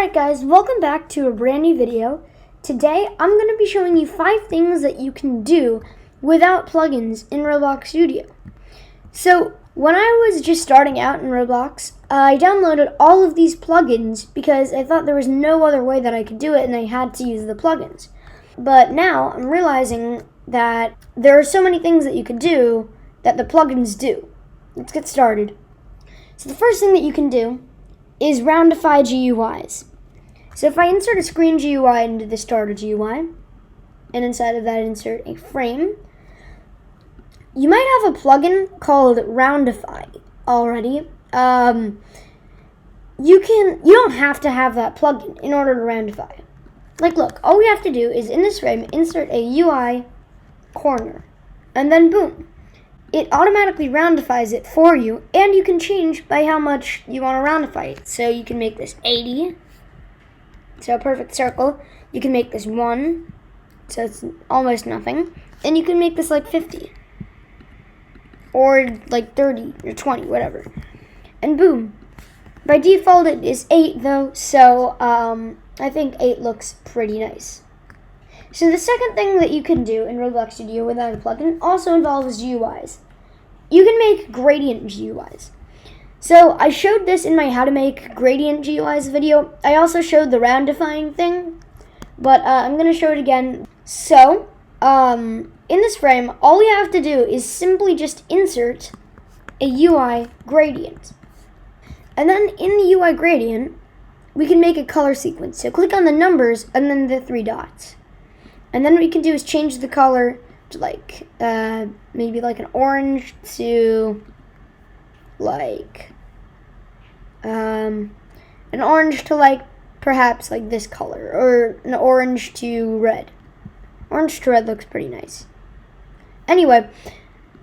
Alright guys, welcome back to a brand new video. Today I'm going to be showing you 5 things that you can do without plugins in Roblox Studio. So when I was just starting out in Roblox, I downloaded all of these plugins because I thought there was no other way that I could do it and I had to use the plugins. But now I'm realizing that there are so many things that you could do that the plugins do. Let's get started. So the first thing that you can do is Roundify Guis. So if I insert a screen GUI into the starter GUI, and inside of that insert a frame, you might have a plugin called Roundify already. You don't have to have that plugin in order to roundify. Like look, all we have to do is in this frame insert a UI corner, and then boom. It automatically roundifies it for you, and you can change by how much you want to roundify it. So you can make this 80, so a perfect circle. You can make this 1, so it's almost nothing. And you can make this like 50, or like 30, or 20, whatever. And boom. By default it is 8 though, so I think 8 looks pretty nice. So the second thing that you can do in Roblox Studio without a plugin also involves GUIs. You can make gradient GUIs. So I showed this in my how to make gradient GUIs video. I also showed the roundifying thing, but I'm going to show it again. So in this frame, all we have to do is simply just insert a UI gradient. And then in the UI gradient, we can make a color sequence. So click on the numbers and then the 3 dots. And then what you can do is change the color to like, maybe like an orange to like, an orange to like, perhaps like this color, or an orange to red. Orange to red looks pretty nice. Anyway,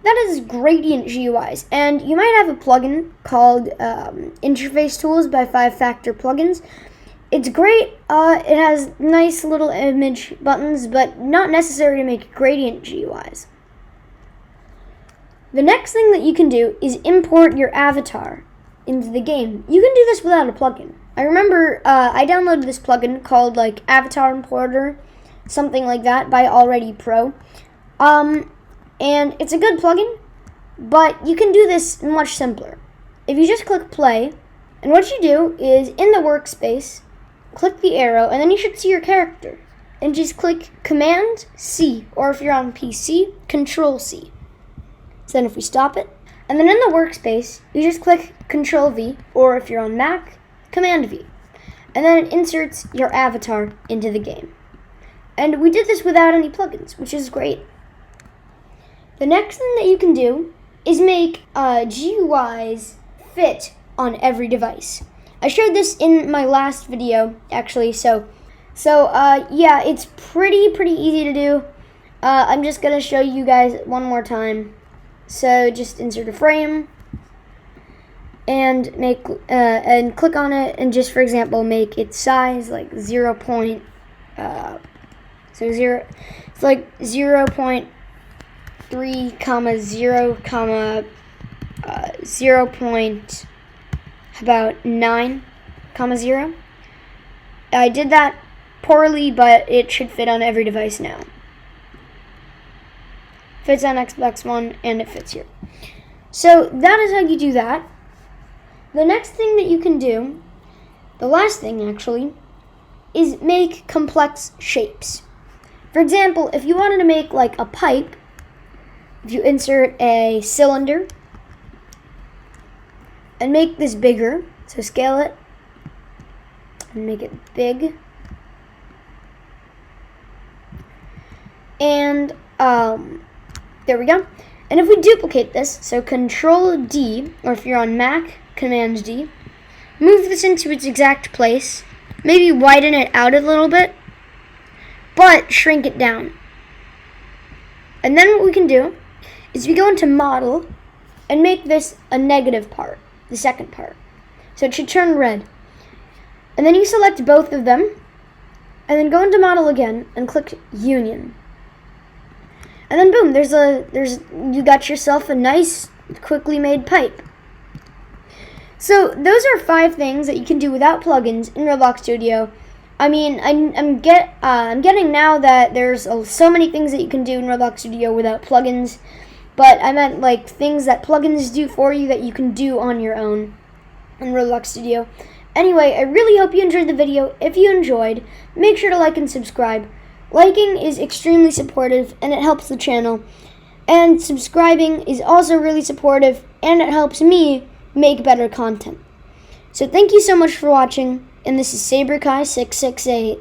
that is gradient GUIs, and you might have a plugin called Interface Tools by 5 Factor Plugins. It's great, it has nice little image buttons, but not necessary to make gradient GUIs. The next thing that you can do is import your avatar into the game. You can do this without a plugin. I remember I downloaded this plugin called like Avatar Importer, something like that, by Already Pro. And it's a good plugin, but you can do this much simpler. If you just click play, and what you do is in the workspace, click the arrow, and then you should see your character. And just click Command C, or if you're on PC, Control C. So then if we stop it, and then in the workspace, you just click Control V, or if you're on Mac, Command V. And then it inserts your avatar into the game. And we did this without any plugins, which is great. The next thing that you can do is make GUIs fit on every device. I showed this in my last video, actually, so yeah, it's pretty easy to do. I'm just going to show you guys one more time. So just insert a frame, and make and click on it, and just for example, make its size like 0. It's like 0.3, 0, 0.9, 0. I did that poorly, but it should fit on every device now. Fits on Xbox One, and it fits here. So that is how you do that. The next thing that you can do, the last thing actually, is make complex shapes. For example, if you wanted to make like a pipe, if you insert a cylinder and make this bigger, so scale it and make it big, and there we go. And if we duplicate this, so Control D, or if you're on Mac, Command D, move this into its exact place, maybe widen it out a little bit, but shrink it down. And then what we can do is we go into Model and make this a negative part, the second part. So it should turn red. And then you select both of them, and then go into Model again and click Union. And then boom, you got yourself a nice, quickly made pipe. So those are 5 things that you can do without plugins in Roblox Studio. I mean, I'm getting now that there's so many things that you can do in Roblox Studio without plugins, but I meant like things that plugins do for you that you can do on your own in Roblox Studio. Anyway, I really hope you enjoyed the video. If you enjoyed, make sure to like and subscribe. Liking is extremely supportive and it helps the channel. And subscribing is also really supportive and it helps me make better content. So thank you so much for watching, and this is SaberKai668.